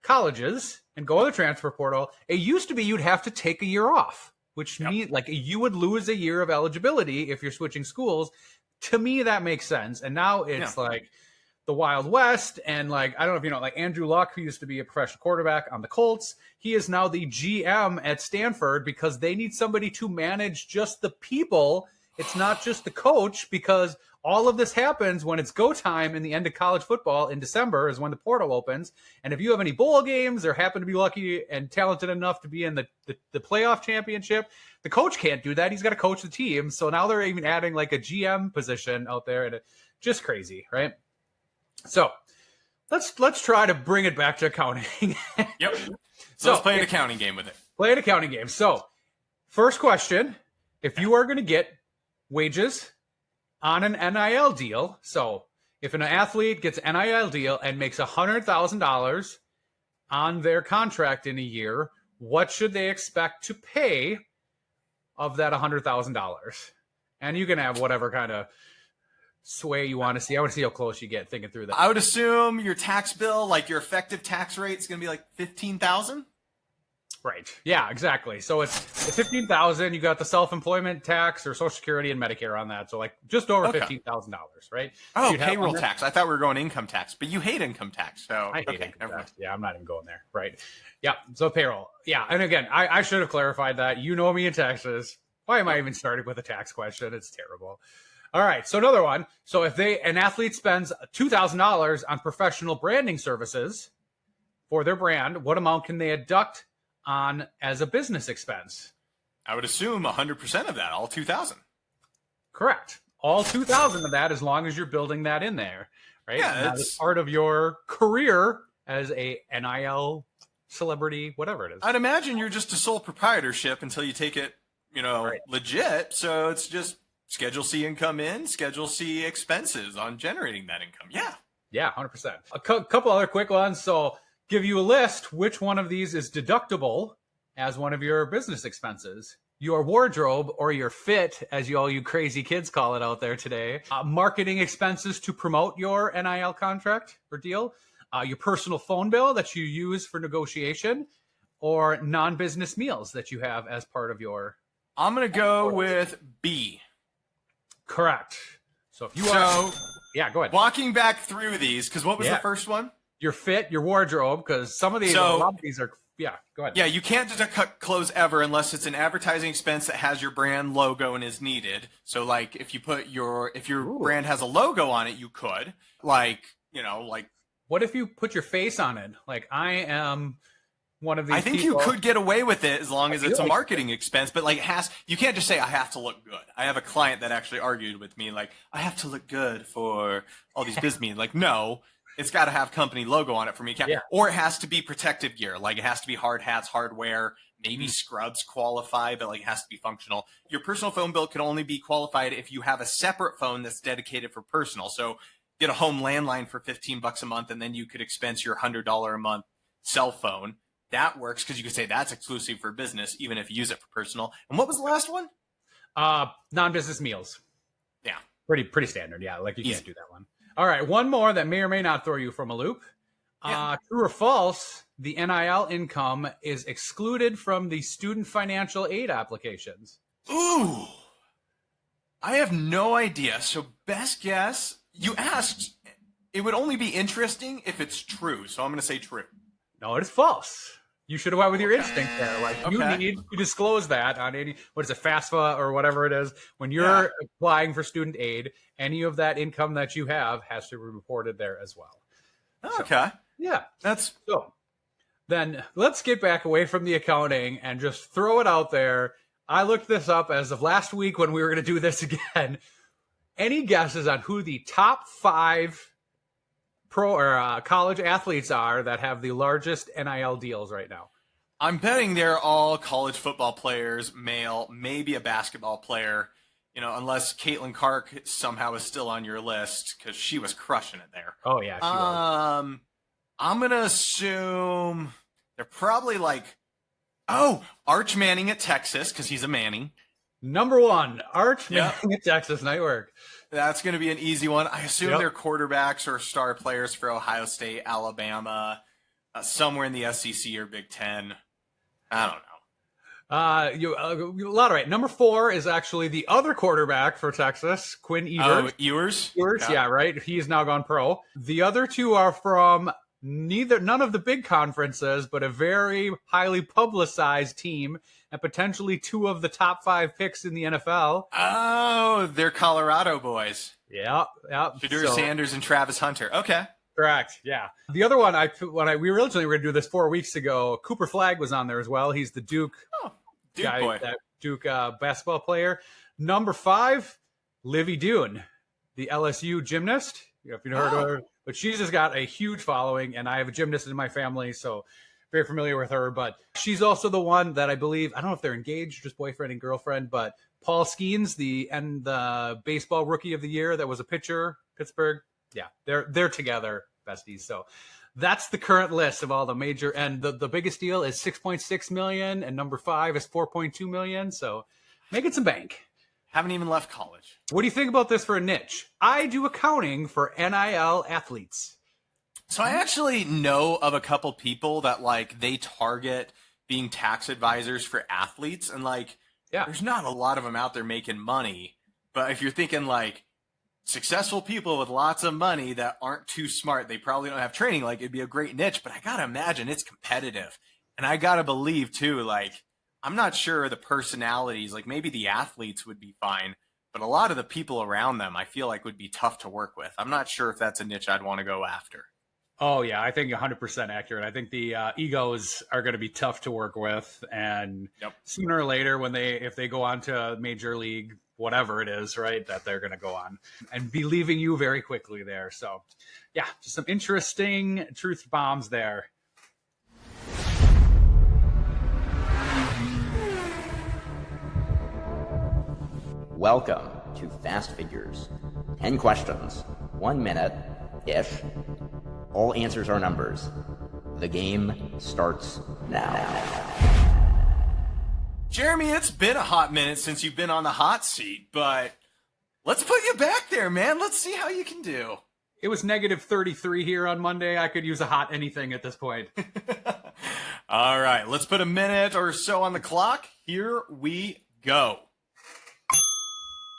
colleges and go to the transfer portal. It used to be you'd have to take a year off, which means like you would lose a year of eligibility if you're switching schools. To me, that makes sense. And now it's like the Wild West. And like, I don't know if you know, like Andrew Luck, who used to be a professional quarterback on the Colts, he is now the GM at Stanford because they need somebody to manage just the people. It's not just the coach, because all of this happens when it's go time in the end of college football in December is when the portal opens. And if you have any bowl games or happen to be lucky and talented enough to be in the playoff championship, the coach can't do that. He's got to coach the team. So now they're even adding like a GM position out there, and it's just crazy, right? So let's try to bring it back to accounting. Yep. So let's play an accounting game with it. Play an accounting game. So first question, if you are going to get wages on an NIL deal, so if an athlete gets an NIL deal and makes $100,000 on their contract in a year, what should they expect to pay of that $100,000? And you can have whatever kind of sway you want to see? I want to see how close you get thinking through that. I would assume your tax bill, like your effective tax rate, is going to be like 15,000. Right. Yeah, exactly. So it's 15,000. You got the self-employment tax or Social Security and Medicare on that. So like just over $15,000, right? Oh, You'd have payroll tax. I thought we were going income tax, but you hate income tax. So I hate income tax. Yeah, I'm not even going there. Right. Yeah. So payroll. Yeah. And again, I should have clarified that. You know me in taxes. Why am I even starting with a tax question? It's terrible. All right. So another one. So if an athlete spends $2,000 on professional branding services for their brand, what amount can they deduct on as a business expense? I would assume 100% of that, all 2,000. Correct. All 2,000 of that, as long as you're building that in there, right? Yeah, that is part of your career as a NIL celebrity, whatever it is. I'd imagine you're just a sole proprietorship until you take it, legit. So it's just Schedule C income in, Schedule C expenses on generating that income. Yeah. Yeah, 100%. A couple other quick ones. So give you a list. Which one of these is deductible as one of your business expenses? Your wardrobe, or your fit, as all you crazy kids call it out there today. Marketing expenses to promote your NIL contract or deal. Your personal phone bill that you use for negotiation, or non-business meals that you have as part of your. I'm going to go with B. Correct. So if you yeah, go ahead. Walking back through these, because what was the first one? Your fit, your wardrobe, because some of these, a lot of these are, go ahead. Yeah, you can't deduct clothes ever unless it's an advertising expense that has your brand logo and is needed. So, like, if you put if your brand has a logo on it, you could. Like. What if you put your face on it? Like, I am one of these. I think people. You could get away with it as long as it's a marketing expense, but like you can't just say I have to look good. I have a client that actually argued with me, like, I have to look good for all these biz meetings. Like, no, it's got to have company logo on it for me. Or it has to be protective gear. Like, it has to be hard hats, hardware, maybe scrubs qualify, but like it has to be functional. Your personal phone bill can only be qualified if you have a separate phone that's dedicated for personal. So get a home landline for $15 a month, and then you could expense your $100 a month cell phone. That works because you could say that's exclusive for business, even if you use it for personal. And what was the last one? Non-business meals. Yeah. Pretty standard. Yeah. Like you can't do that one. All right. One more that may or may not throw you from a loop. True or false, the NIL income is excluded from the student financial aid applications. Ooh. I have no idea. So best guess, you asked, it would only be interesting if it's true. So I'm going to say true. No, it is false. You should have went with your instinct there. Like, you need to disclose that on any, what is it, FAFSA or whatever it is. When you're applying for student aid, any of that income that you have has to be reported there as well. Okay. So then let's get back away from the accounting and just throw it out there. I looked this up as of last week when we were going to do this again. Any guesses on who the top 5 pro or college athletes are that have the largest NIL deals right now? I'm betting they're all college football players, male, maybe a basketball player, unless Caitlin Clark somehow is still on your list because she was crushing it there. Oh, yeah. She was. I'm going to assume they're probably like, Arch Manning at Texas because he's a Manning. Number 1, Arch Manning at Texas. Nice work. That's going to be an easy one. I assume they're quarterbacks or star players for Ohio State, Alabama, somewhere in the SEC or Big Ten. I don't know. A lot of right. Number 4 is actually the other quarterback for Texas, Quinn Ewers. Oh, Ewers? Yeah, right. He is now gone pro. The other 2 are from none of the big conferences, but a very highly publicized team, and potentially 2 of the top 5 picks in the NFL. Oh, they're Colorado boys. Yeah. Shadur Sanders and Travis Hunter. Okay. Correct. Yeah. The other one, we originally were going to do this 4 weeks ago. Cooper Flagg was on there as well. He's the Duke guy, boy. That Duke basketball player. Number 5, Livy Dune, the LSU gymnast. If you've heard of her, but she's just got a huge following, and I have a gymnast in my family, so very familiar with her. But she's also the one that I believe, I don't know if they're engaged, just boyfriend and girlfriend, but Paul Skeens, the baseball rookie of the year that was a pitcher, Pittsburgh. Yeah, they're together, besties. So that's the current list of all the major, and the biggest deal is $6.6 million, and number 5 is $4.2 million. So making some bank. Haven't even left college. What do you think about this for a niche? I do accounting for NIL athletes. So I actually know of a couple people that like they target being tax advisors for athletes, and like there's not a lot of them out there making money. But if you're thinking like successful people with lots of money that aren't too smart, they probably don't have training, like it'd be a great niche. But I gotta imagine it's competitive, and I gotta believe too, like I'm not sure the personalities, like maybe the athletes would be fine, but a lot of the people around them I feel like would be tough to work with. I'm not sure if that's a niche I'd want to go after. Oh, yeah, I think 100% accurate. I think the egos are going to be tough to work with. And sooner or later, if they go on to major league, whatever it is, right, that they're going to go on and be leaving you very quickly there. So, yeah, just some interesting truth bombs there. Welcome to Fast Figures. 10 questions, 1 minute-ish. All answers are numbers. The game starts now. Jeremy, it's been a hot minute since you've been on the hot seat, but let's put you back there, man. Let's see how you can do. It was negative 33 here on Monday. I could use a hot anything at this point. All right, let's put a minute or so on the clock. Here we go.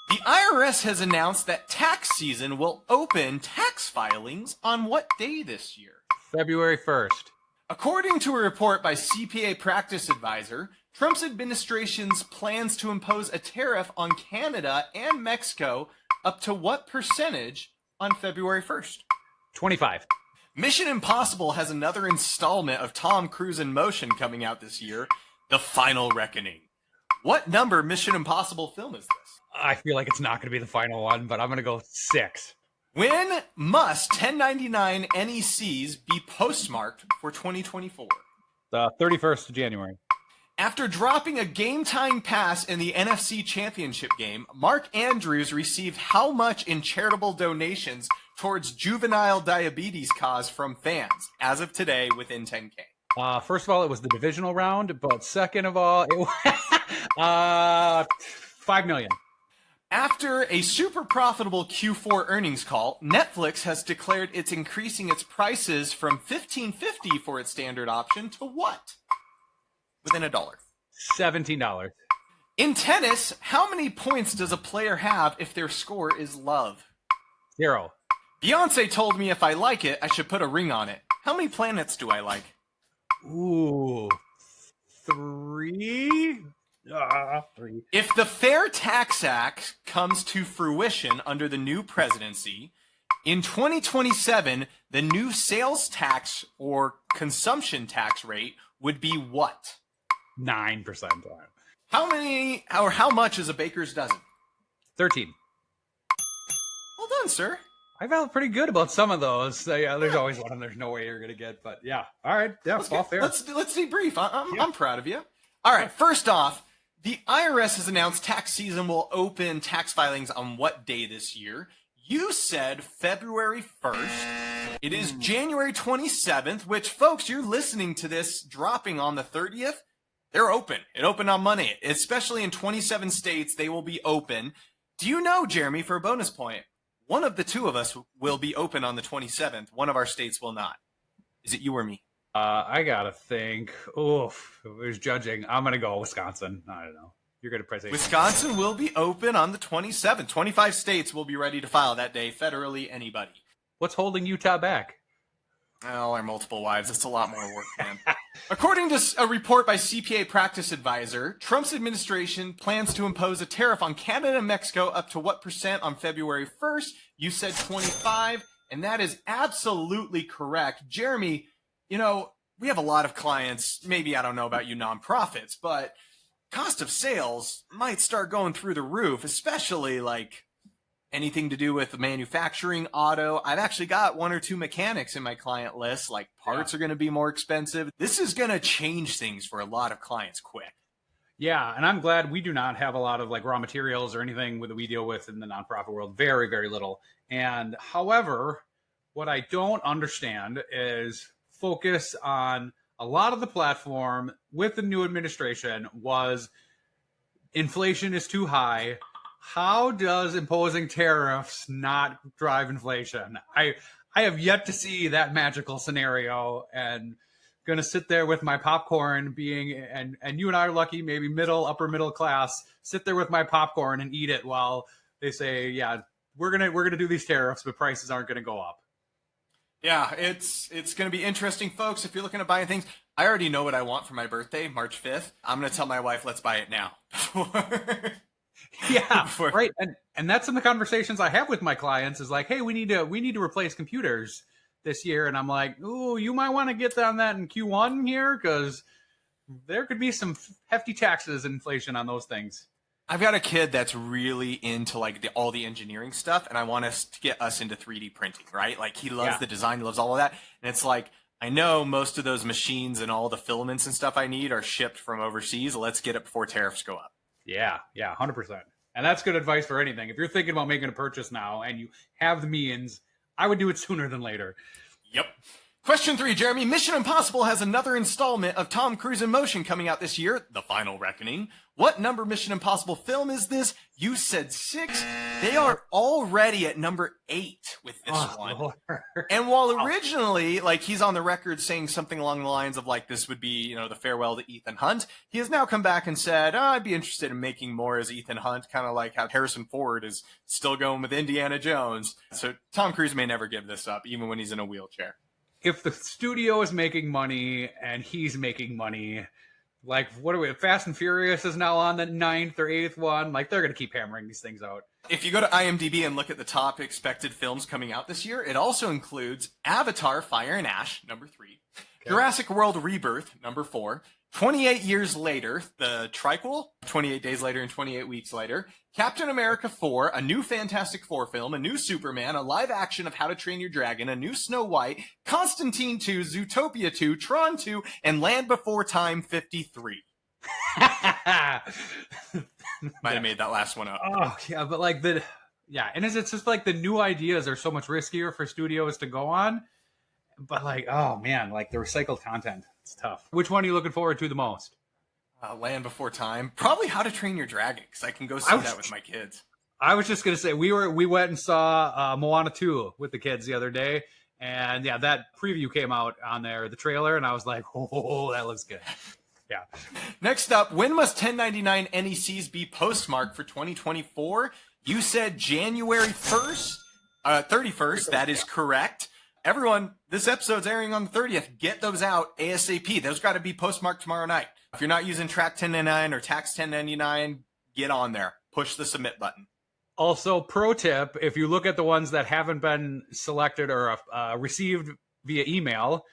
The IRS has announced that tax season will open tax filings on what day this year? February 1st. According to a report by CPA Practice Advisor, Trump's administration's plans to impose a tariff on Canada and Mexico up to what percentage on February 1st? 25. Mission Impossible has another installment of Tom Cruise in motion coming out this year, The Final Reckoning. What number Mission Impossible film is this? I feel like it's not going to be the final one, but I'm going to go 6. When must 1099 NECs be postmarked for 2024? The 31st of January. After dropping a game-tying pass in the NFC Championship game, Mark Andrews received how much in charitable donations towards juvenile diabetes cause from fans as of today within 10K? First of all, it was the divisional round, but second of all, it was $5 million. After a super profitable Q4 earnings call, Netflix has declared it's increasing its prices from $15.50 for its standard option to what? Within $1. $17. In tennis, how many points does a player have if their score is love? 0. Beyonce told me if I like it, I should put a ring on it. How many planets do I like? Ooh, 3? 3. If the Fair Tax Act comes to fruition under the new presidency, in 2027, the new sales tax or consumption tax rate would be what? 9%. How much is a baker's dozen? 13. Well done, sir. I felt pretty good about some of those. So, yeah, there's always one there's no way you're going to get, but yeah. All right. Yeah, all fair. Let's debrief. I'm proud of you. All right. First off, the IRS has announced tax season will open tax filings on what day this year? You said February 1st. It is January 27th, which, folks, you're listening to this dropping on the 30th. They're open. It opened on Monday. Especially in 27 states, they will be open. Do you know, Jeremy, for a bonus point, one of the two of us will be open on the 27th. One of our states will not. Is it you or me? I got to think. Oof. Who's judging? I'm going to go Wisconsin. I don't know. You're going to press Wisconsin will be open on the 27th. 25 states will be ready to file that day, federally, anybody. What's holding Utah back? Oh, our multiple wives. That's a lot more work, man. According to a report by CPA Practice Advisor, Trump's administration plans to impose a tariff on Canada and Mexico up to what percent on February 1st? You said 25, and that is absolutely correct. Jeremy, you know, we have a lot of clients, maybe I don't know about you nonprofits, but cost of sales might start going through the roof, especially like anything to do with manufacturing, auto. I've actually got 1 or 2 mechanics in my client list. Like parts are going to be more expensive. This is going to change things for a lot of clients quick. Yeah, and I'm glad we do not have a lot of like raw materials or anything that we deal with in the nonprofit world. Very, very little. And however, what I don't understand is focus on a lot of the platform with the new administration was inflation is too high. How does imposing tariffs not drive inflation? I have yet to see that magical scenario, and going to sit there with my popcorn and you and I are lucky, maybe upper middle class, sit there with my popcorn and eat it while they say, yeah, we're going to do these tariffs, but prices aren't going to go up. Yeah, it's going to be interesting, folks. If you're looking at buying things, I already know what I want for my birthday, March 5th. I'm going to tell my wife, let's buy it now. Yeah, right. And that's in the conversations I have with my clients is like, hey, we need to replace computers this year. And I'm like, ooh, you might want to get on that in Q1 here because there could be some hefty taxes and inflation on those things. I've got a kid that's really into like all the engineering stuff, and I want us to get us into 3D printing, right? Like he loves the design, he loves all of that. And it's like, I know most of those machines and all the filaments and stuff I need are shipped from overseas. Let's get it before tariffs go up. Yeah, 100%. And that's good advice for anything. If you're thinking about making a purchase now and you have the means, I would do it sooner than later. Yep. Question 3, Jeremy. Mission Impossible has another installment of Tom Cruise in Motion coming out this year, The Final Reckoning. What number Mission Impossible film is this? You said 6. They are already at number 8 with this one. Lord. And while originally, like, he's on the record saying something along the lines of, like, this would be, you know, the farewell to Ethan Hunt, he has now come back and said, I'd be interested in making more as Ethan Hunt, kind of like how Harrison Ford is still going with Indiana Jones. So Tom Cruise may never give this up, even when he's in a wheelchair. If the studio is making money and he's making money, like, what are we? Fast and Furious is now on the 9th or 8th one. Like, they're going to keep hammering these things out. If you go to IMDb and look at the top expected films coming out this year, it also includes Avatar: Fire and Ash, number 3, Jurassic World Rebirth, number 4, 28 Years Later, the triquel, 28 Days Later and 28 Weeks Later, Captain America 4, a new Fantastic Four film, a new Superman, a live action of How to Train Your Dragon, a new Snow White, Constantine 2, Zootopia 2, Tron 2, and Land Before Time 53. Might have made that last one up. Oh, yeah, but like and it's just like the new ideas are so much riskier for studios to go on. But like, oh man, like the recycled content, it's tough. Which one are you looking forward to the most? Land Before Time. Probably How to Train Your Dragon, because I can go see that with my kids. I was just going to say, we went and saw Moana 2 with the kids the other day. And yeah, that preview came out on there, the trailer, and I was like, oh, that looks good. Yeah. Next up, when must 1099 NECs be postmarked for 2024? You said January 1st, 31st. That is correct. Everyone, this episode's airing on the 30th. Get those out ASAP. Those got to be postmarked tomorrow night. If you're not using Track 1099 or Tax 1099, get on there. Push the submit button. Also, pro tip, if you look at the ones that haven't been selected or received via email,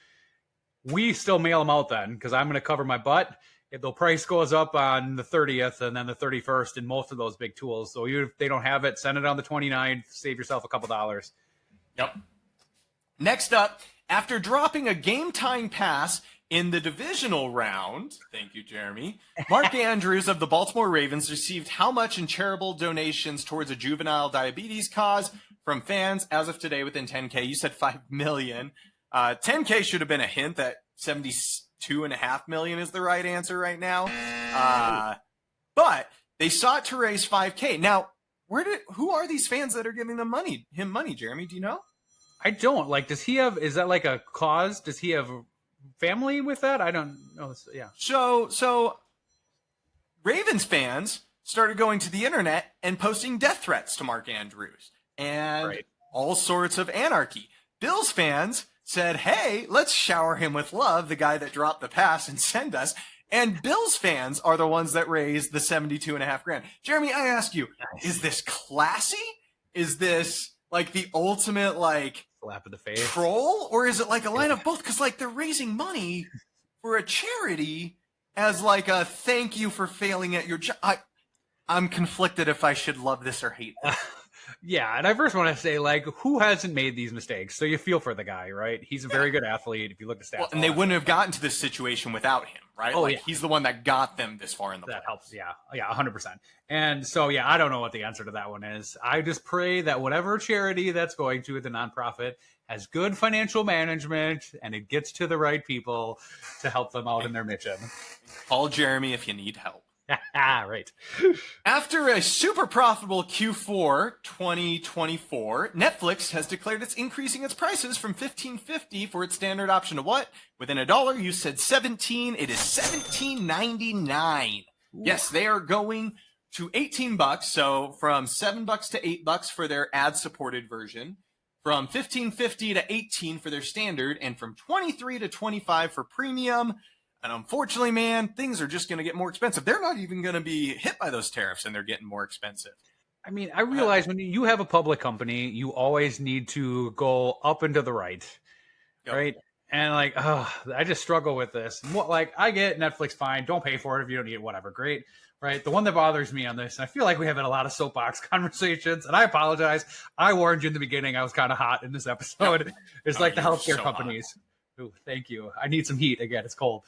we still mail them out then, because I'm going to cover my butt. If the price goes up on the 30th and then the 31st in most of those big tools. So if they don't have it, send it on the 29th. Save yourself a couple dollars. Yep. Next up, after dropping a game-tying pass in the divisional round, thank you, Jeremy, Mark Andrews of the Baltimore Ravens received how much in charitable donations towards a juvenile diabetes cause from fans as of today within 10K? You said $5 million. 10K should have been a hint that $72.5 million is the right answer right now. But they sought to raise $5K. Now, who are these fans that are giving him money, Jeremy? Do you know? I don't. Like, is that like a cause? Does he have family with that? I don't know. Yeah. So Ravens fans started going to the internet and posting death threats to Mark Andrews and all sorts of anarchy. Bills fans said, hey, let's shower him with love, the guy that dropped the pass, and send us. And Bills fans are the ones that raised the $72.5 grand. Jeremy, I ask you, is this classy? Is this like the ultimate, like, slap in the face troll, or is it like a line of both? Because like they're raising money for a charity as like a thank you for failing at your job. I'm conflicted if I should love this or hate this. Yeah, and I first want to say, like, who hasn't made these mistakes? So you feel for the guy, right? He's a very good athlete. If you look at stats, well, and they wouldn't have gotten to this situation without him, right? Oh, like, yeah. He's the one that got them this far in the that playoffs. helps. Yeah, 100%. And so, yeah, I don't know what the answer to that one is. I just pray that whatever charity that's going to the nonprofit has good financial management and it gets to the right people to help them out in their mission. Call Jeremy if you need help. Right. After a super profitable Q4 2024, Netflix has declared it's increasing its prices from $15.50 for its standard option to what? Within $1, you said 17. It is $17.99. Yes, they are going to $18. So from $7 to $8 for their ad-supported version, from $15.50 to $18 for their standard, and from $23 to $25 for premium. And unfortunately, man, things are just going to get more expensive. They're not even going to be hit by those tariffs, and they're getting more expensive. I mean, I realize when you have a public company, you always need to go up and to the right, right? And like, I just struggle with this. Like, I get Netflix, fine. Don't pay for it if you don't need it, whatever. Great, right? The one that bothers me on this, and I feel like we have had a lot of soapbox conversations, and I apologize. I warned you in the beginning. I was kind of hot in this episode. It's like the healthcare companies. Ooh, thank you. I need some heat again. It's cold.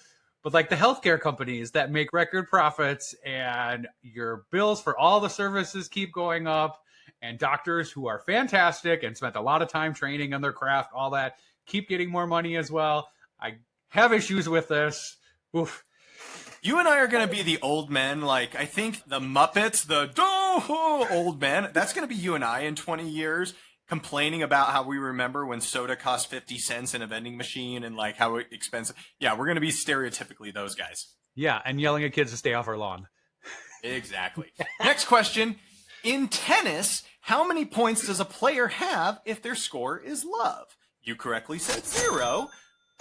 But like the healthcare companies that make record profits, and your bills for all the services keep going up, and doctors who are fantastic and spent a lot of time training on their craft, all that, keep getting more money as well. I have issues with this. Oof. You and I are going to be the old men. Like, I think the Muppets, the old men, that's going to be you and I in 20 years. Complaining about how we remember when soda cost 50 cents in a vending machine and like how expensive. Yeah, we're going to be stereotypically those guys. Yeah, and yelling at kids to stay off our lawn. Exactly. Next question. In tennis, how many points does a player have if their score is love? You correctly said 0.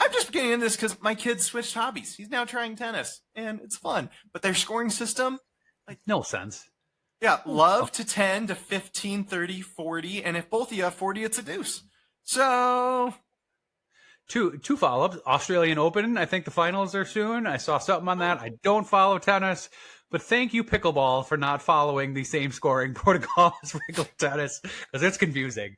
I'm just getting into this because my kid switched hobbies. He's now trying tennis, and it's fun. But their scoring system, like, no sense. Yeah, love to 10 to 15, 30, 40. And if both of you have 40, it's a deuce. So two follow-ups. Australian Open, I think the finals are soon. I saw something on that. I don't follow tennis. But thank you, pickleball, for not following the same scoring protocol as regular tennis, because it's confusing.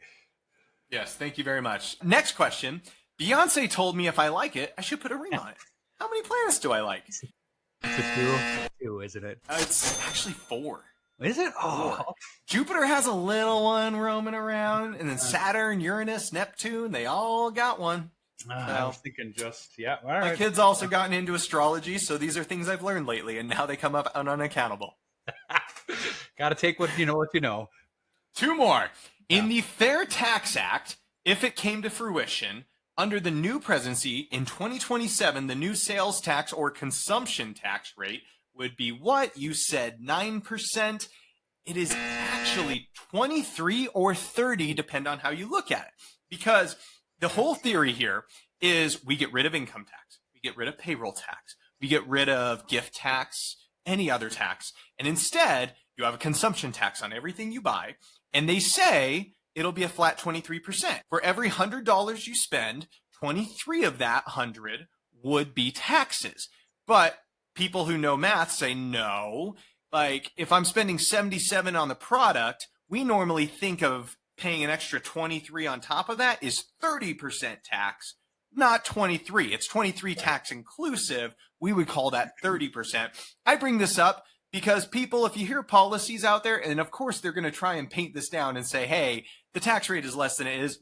Yes, thank you very much. Next question. Beyonce told me if I like it, I should put a ring on it. How many planets do I like? It's two, isn't it? It's actually 4. Is it? Oh. Jupiter has a little one roaming around, and then Saturn, Uranus, Neptune, they all got one. I was thinking all right. My kid's also gotten into astrology, so these are things I've learned lately, and now they come up on Unaccountable. Got to take what you know. 2 more. In the Fair Tax Act, if it came to fruition, under the new presidency in 2027, the new sales tax or consumption tax rate would be what? You said 9%. It is actually 23 or 30, depend on how you look at it. Because the whole theory here is we get rid of income tax. We get rid of payroll tax. We get rid of gift tax, any other tax. And instead, you have a consumption tax on everything you buy. And they say it'll be a flat 23%. For every $100 you spend, 23 of that 100 would be taxes. But people who know math say no. Like, if I'm spending 77 on the product, we normally think of paying an extra 23 on top of that is 30% tax, not 23. It's 23 tax inclusive. We would call that 30%. I bring this up because people, if you hear policies out there, and of course they're going to try and paint this down and say, hey, the tax rate is less than it is.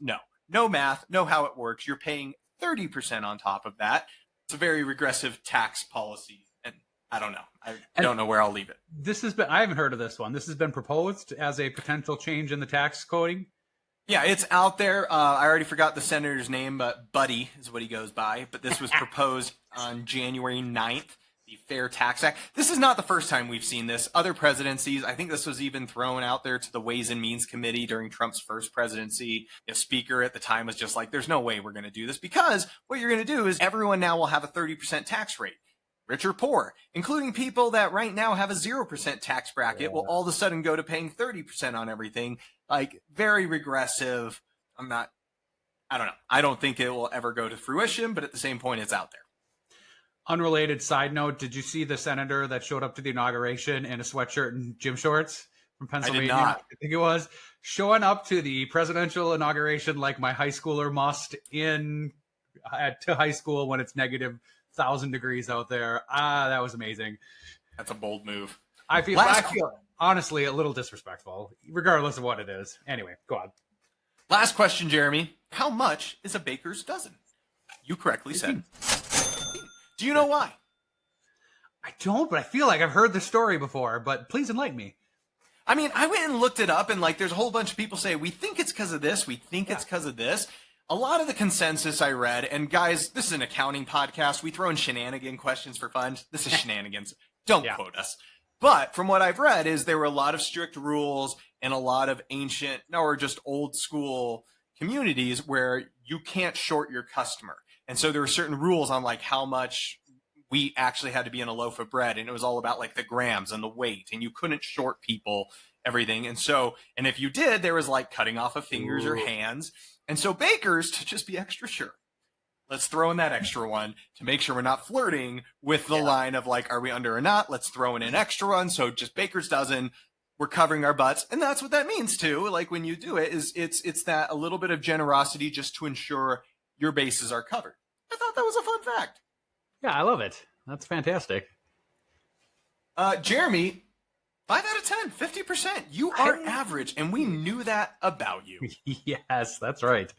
No math, know how it works. You're paying 30% on top of that. It's a very regressive tax policy. And I don't know. I don't know where I'll leave it. I haven't heard of this one. This has been proposed as a potential change in the tax coding. Yeah, it's out there. I already forgot the senator's name, but Buddy is what he goes by. But this was proposed on January 9th, the Fair Tax Act. This is not the first time we've seen this. Other presidencies, I think this was even thrown out there to the Ways and Means Committee during Trump's first presidency. The speaker at the time was just like, there's no way we're going to do this, because what you're going to do is everyone now will have a 30% tax rate. Rich or poor, including people that right now have a 0% tax bracket, will all of a sudden go to paying 30% on everything. Like, very regressive. I don't know. I don't think it will ever go to fruition, but at the same point, it's out there. Unrelated side note, did you see the senator that showed up to the inauguration in a sweatshirt and gym shorts from Pennsylvania? I did not. I think it was. Showing up to the presidential inauguration like my high schooler must to high school when it's negative 1,000 degrees out there. That was amazing. That's a bold move. I feel honestly a little disrespectful, regardless of what it is. Anyway, go on. Last question, Jeremy. How much is a baker's dozen? You correctly said. Do you know why? I don't, but I feel like I've heard the story before, but please enlighten me. I mean, I went and looked it up, and like, there's a whole bunch of people say, we think it's because of this, we think it's because of this. A lot of the consensus I read, and guys, this is an accounting podcast. We throw in shenanigan questions for fun. This is shenanigans. Don't quote us. But from what I've read is there were a lot of strict rules and a lot of ancient or just old school communities where you can't short your customer. And so there were certain rules on like how much wheat actually had to be in a loaf of bread. And it was all about like the grams and the weight, and you couldn't short people everything. And so, and if you did, there was like cutting off of fingers or hands. And so bakers, to just be extra sure, let's throw in that extra one to make sure we're not flirting with the line of like, are we under or not? Let's throw in an extra one. So just baker's dozen, we're covering our butts. And that's what that means too. Like when you do it is it's that a little bit of generosity just to ensure your bases are covered. I thought that was a fun fact. Yeah, I love it. That's fantastic. Jeremy, 5 out of 10, 50%. You are average, and we knew that about you. Yes, that's right.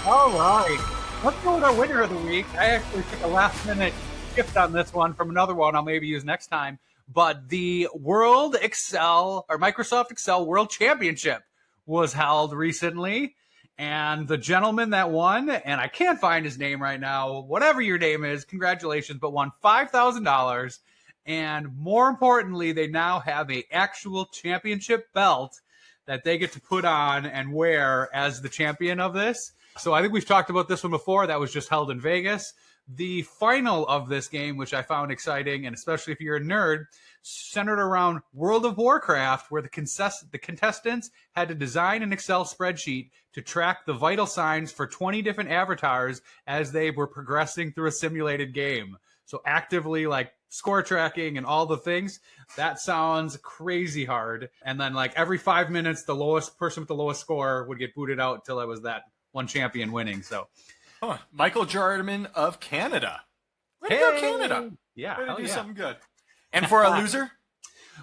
All right. Let's go with our winner of the week. I actually took a last-minute shift on this one from another one I'll maybe use next time. But the Microsoft Excel World Championship was held recently. And the gentleman that won, and I can't find his name right now, whatever your name is, congratulations, but won $5,000. And more importantly, they now have an actual championship belt that they get to put on and wear as the champion of this. So I think we've talked about this one before. That was just held in Vegas. The final of this game, which I found exciting, and especially if you're a nerd, centered around World of Warcraft, where the contestants had to design an Excel spreadsheet to track the vital signs for 20 different avatars as they were progressing through a simulated game. So actively like score tracking and all the things. That sounds crazy hard. And then like every 5 minutes, the lowest person with the lowest score would get booted out until it was that one champion winning. So Michael Jarman of Canada. Way to go, Canada. Yeah, way to do something good. And for a loser?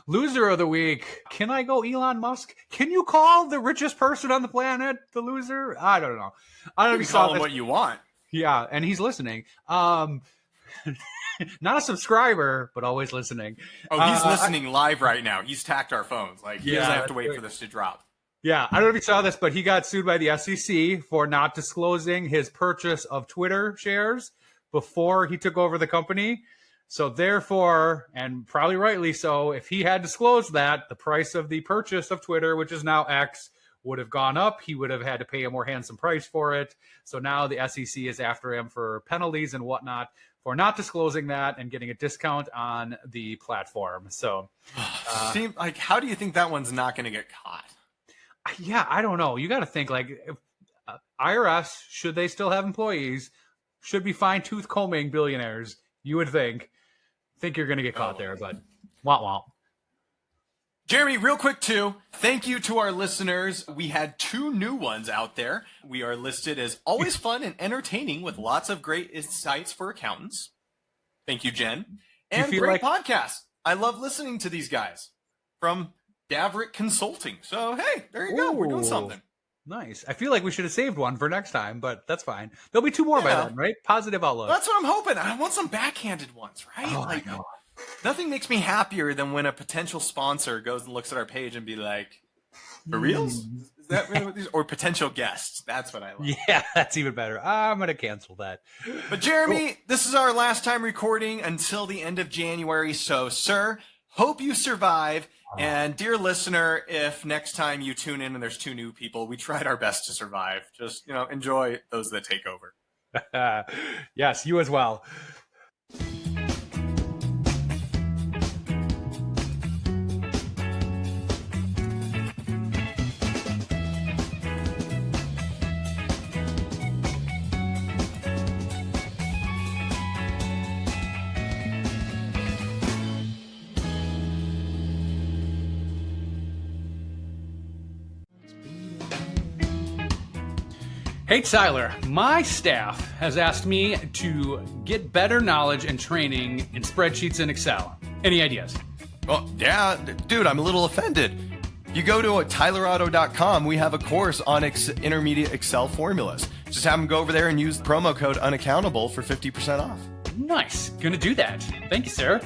Loser of the week. Can I go Elon Musk? Can you call the richest person on the planet the loser? I don't know. I don't know if you call saw him what you want. Yeah, and he's listening. Not a subscriber, but always listening. Oh, he's listening live right now. He's tacked our phones. Like, he doesn't have to wait for this to drop. Yeah, I don't know if you saw this, but he got sued by the SEC for not disclosing his purchase of Twitter shares before he took over the company. So therefore, and probably rightly so, if he had disclosed that, the price of the purchase of Twitter, which is now X, would have gone up. He would have had to pay a more handsome price for it. So now the SEC is after him for penalties and whatnot for not disclosing that and getting a discount on the platform. So, like, how do you think that one's not going to get caught? Yeah, I don't know. You got to think like IRS, should they still have employees, should be fine-tooth combing billionaires. You would think you're going to get caught there, but womp. Jeremy, real quick too, thank you to our listeners. We had 2 new ones out there. We are listed as always fun and entertaining with lots of great insights for accountants. Thank you, Jen. And great podcast. I love listening to these guys from Daverick Consulting. So, hey, there you go. We're doing something. Nice. I feel like we should have saved one for next time, but that's fine. There'll be 2 more by then, right? Positive outlook. That's what I'm hoping. I want some backhanded ones, right? Oh, like, I know. Nothing makes me happier than when a potential sponsor goes and looks at our page and be like, for reals? Is that really what these, or potential guests? That's what I like. Yeah, that's even better. I'm going to cancel that. But Jeremy, This is our last time recording until the end of January. So, sir, hope you survive. And dear listener, if next time you tune in and there's 2 new people, we tried our best to survive. Just, enjoy those that take over. Yes, you as well. Hey, Tyler, my staff has asked me to get better knowledge and training in spreadsheets and Excel. Any ideas? Well, yeah, dude, I'm a little offended. You go to tylerauto.com, we have a course on intermediate Excel formulas. Just have them go over there and use the promo code Unaccountable for 50% off. Nice. Gonna do that. Thank you, sir.